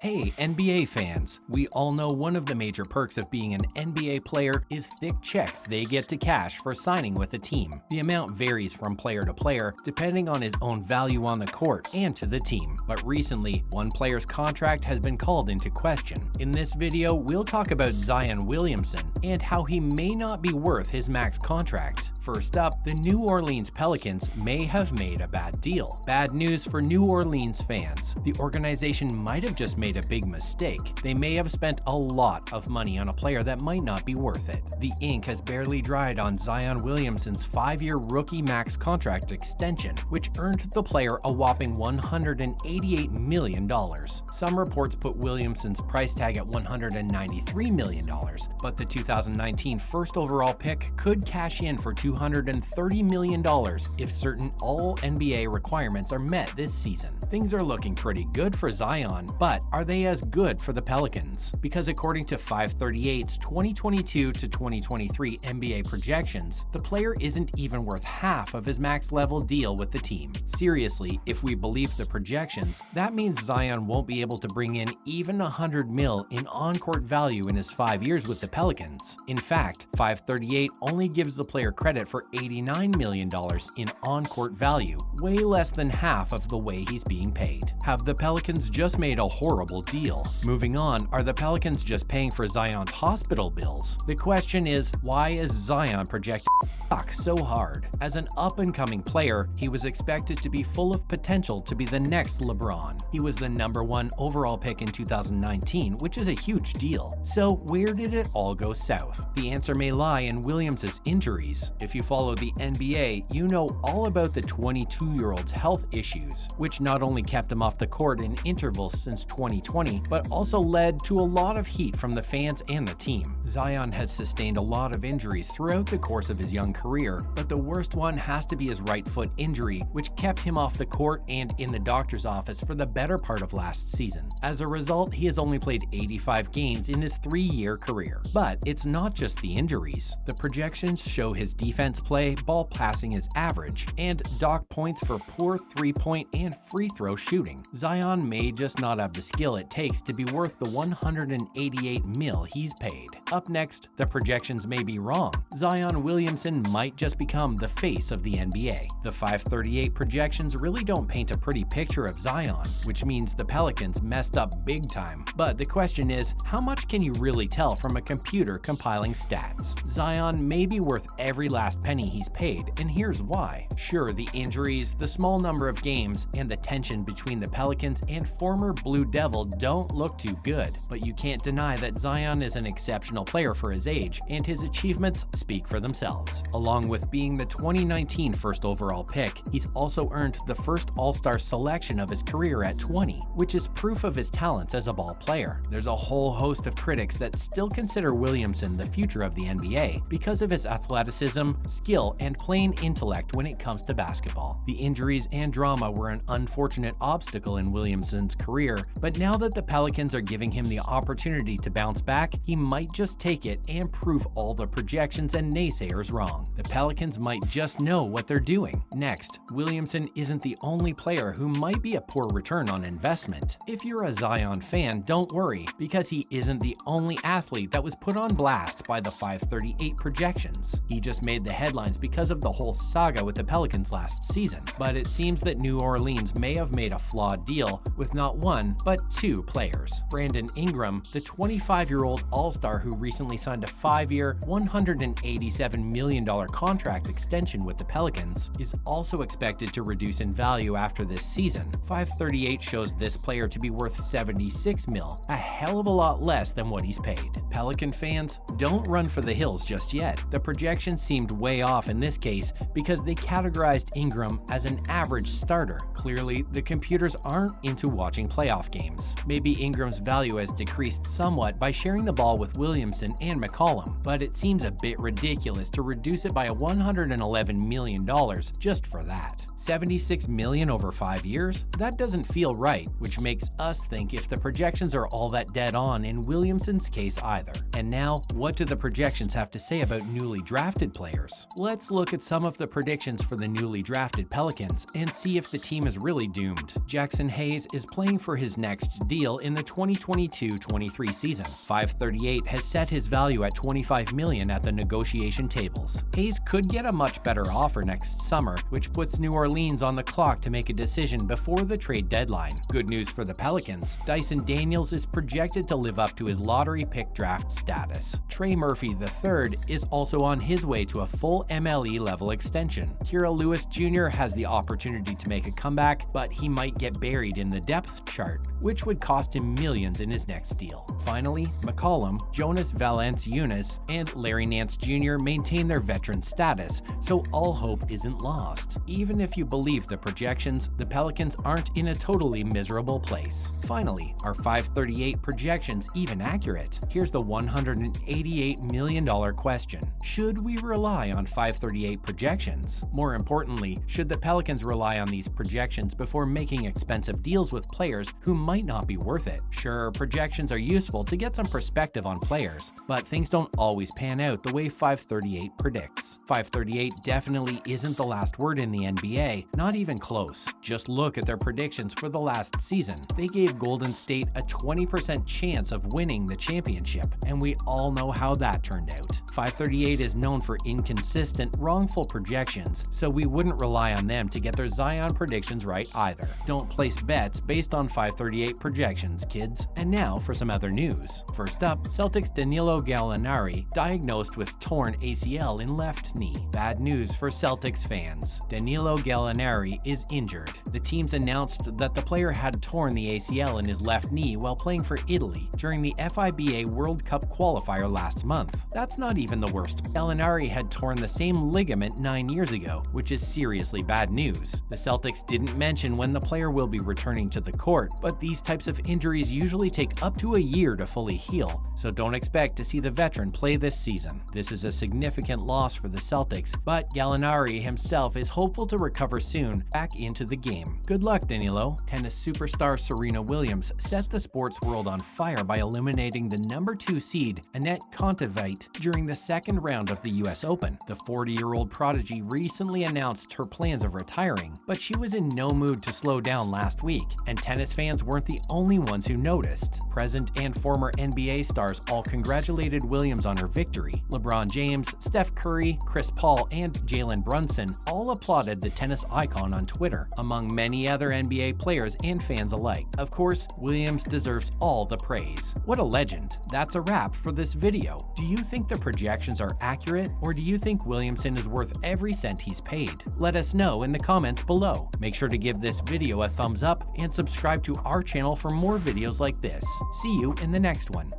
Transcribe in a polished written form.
Hey, NBA fans! We all know one of the major perks of being an NBA player is thick checks they get to cash for signing with a team. The amount varies from player to player, depending on his own value on the court and to the team. But recently, one player's contract has been called into question. In this video, we'll talk about Zion Williamson and how he may not be worth his max contract. First up, the New Orleans Pelicans may have made a bad deal. Bad news for New Orleans fans. The organization might have just made a big mistake. They may have spent a lot of money on a player that might not be worth it. The ink has barely dried on Zion Williamson's 5-year rookie max contract extension, which earned the player a whopping $188 million. Some reports put Williamson's price tag at $193 million, but the 2019 first overall pick could cash in for $230 million if certain all-NBA requirements are met this season. Things are looking pretty good for Zion, but are they as good for the Pelicans? Because according to 538's 2022 to 2023 NBA projections, the player isn't even worth half of his max level deal with the team. Seriously, if we believe the projections, that means Zion won't be able to bring in even $100 million in on-court value in his 5 years with the Pelicans. In fact, 538 only gives the player credit for $89 million in on-court value, way less than half of the way he's being paid. Have the Pelicans just made a horrible deal? Moving on, are the Pelicans just paying for Zion's hospital bills? The question is, why is Zion projected to suck so hard? As an up-and-coming player, he was expected to be full of potential to be the next LeBron. He was the #1 overall pick in 2019, which is a huge deal. So where did it all go south? The answer may lie in Williams' injuries. If you follow the NBA, you know all about the 22-year-old's health issues, which not only kept him off the court in intervals since 2020, but also led to a lot of heat from the fans and the team. Zion has sustained a lot of injuries throughout the course of his young career, but the worst one has to be his right foot injury, which kept him off the court and in the doctor's office for the better part of last season. As a result, he has only played 85 games in his 3-year career. But it's not just the injuries. The projections show his defense play, ball passing is average, and dock points for poor three-point and free throw shooting. Zion may just not have the skill it takes to be worth the $188 million he's paid. Up next, the projections may be wrong. Zion Williamson might just become the face of the NBA. The 538 projections really don't paint a pretty picture of Zion, which means the Pelicans messed up big time. But the question is, how much can you really tell from a computer compiling stats? Zion may be worth every last penny he's paid, and here's why. Sure, the injuries, the small number of games, and the tension between the Pelicans and former Blue Devil don't look too good, but you can't deny that Zion is an exceptional player for his age, and his achievements speak for themselves. Along with being the 2019 first overall pick, he's also earned the first All-Star selection of his career at 20, which is proof of his talents as a ball player. There's a whole host of critics that still consider Williamson the future of the NBA because of his athleticism, skill, and plain intellect when it comes to basketball. The injuries and drama were an unfortunate obstacle in Williamson's career, but now that the Pelicans are giving him the opportunity to bounce back, he might just take it and prove all the projections and naysayers wrong. The Pelicans might just know what they're doing. Next, Williamson isn't the only player who might be a poor return on investment. If you're a Zion fan, don't worry, because he isn't the only athlete that was put on blast by the 538 projections. He just made the headlines because of the whole saga with the Pelicans last season. But it seems that New Orleans may have made a flawed deal with not one, but 2 players. Brandon Ingram, the 25-year-old All-Star who recently signed a 5-year, $187 million contract extension with the Pelicans, is also expected to reduce in value after this season. 538 shows this player to be worth $76 million, a hell of a lot less than what he's paid. Pelican fans, don't run for the hills just yet. The projections seemed way off in this case because they categorized Ingram as an average starter. Clearly, the computers aren't into watching playoff games. Maybe Ingram's value has decreased somewhat by sharing the ball with Williamson and McCollum, but it seems a bit ridiculous to reduce it by $111 million just for that. $76 million over 5 years? That doesn't feel right, which makes us think if the projections are all that dead on in Williamson's case either. And now, what do the projections have to say about newly drafted players? Let's look at some of the predictions for the newly drafted Pelicans and see if the team is really doomed. Jackson Hayes is playing for his next deal in the 2022-23 season. 538 has set his value at $25 million at the negotiation tables. Hayes could get a much better offer next summer, which puts New Orleans on the clock to make a decision before the trade deadline. Good news for the Pelicans. Dyson Daniels is projected to live up to his lottery pick draft status. Trey Murphy III is also on his way to a full MLE level extension. Kira Lewis Jr. has the opportunity to make a comeback, but he might get buried in the depth chart, which would cost him millions in his next deal. Finally, McCollum, Jonas Valanciunas, and Larry Nance Jr. maintain their veteran status, so all hope isn't lost. Even if you believe the projections, the Pelicans aren't in a totally miserable place. Finally, are 538 projections even accurate? Here's the $188 million question. Should we rely on 538 projections? More importantly, should the Pelicans rely on these projections before making expensive deals with players who might not be worth it? Sure, projections are useful to get some perspective on players, but things don't always pan out the way 538 predicts. 538 definitely isn't the last word in the NBA, not even close. Just look at their predictions for the last season. They gave Golden State a 20% chance of winning the championship, and we all know how that turned out. 538 is known for inconsistent, wrongful projections, so we wouldn't rely on them to get their Zion predictions right either. Don't place bets based on 538 projections, kids. And now for some other news. First up, Celtics Danilo Gallinari diagnosed with torn ACL in left knee. Bad news for Celtics fans. Danilo Gallinari is injured. The teams announced that the player had torn the ACL in his left knee while playing for Italy during the FIBA World Cup qualifier last month. That's not even the worst. Gallinari had torn the same ligament 9 years ago, which is seriously bad news. The Celtics didn't mention when the player will be returning to the court, but these types of injuries usually take up to a year to fully heal, so don't expect to see the veteran play this season. This is a significant loss for the Celtics, but Gallinari himself is hopeful to recover soon back into the game. Good luck, Danilo. Tennis superstar Serena Williams set the sports world on fire by eliminating the number 2 seed Annette Kontaveit during the second round of the US Open. The 40-year-old prodigy recently announced her plans of retiring, but she was in no mood to slow down last week, and tennis fans weren't the only ones who noticed. Present and former NBA stars all congratulated Williams on her victory. LeBron James, Steph Curry, Chris Paul, and Jalen Brunson all applauded the tennis icon on Twitter, among many other NBA players and fans alike. Of course, Williams deserves all the praise. What a legend. That's a wrap for this video. Do you think the projections are accurate, or do you think Williamson is worth every cent he's paid? Let us know in the comments below. Make sure to give this video a thumbs up and subscribe to our channel for more videos like this. See you in the next one.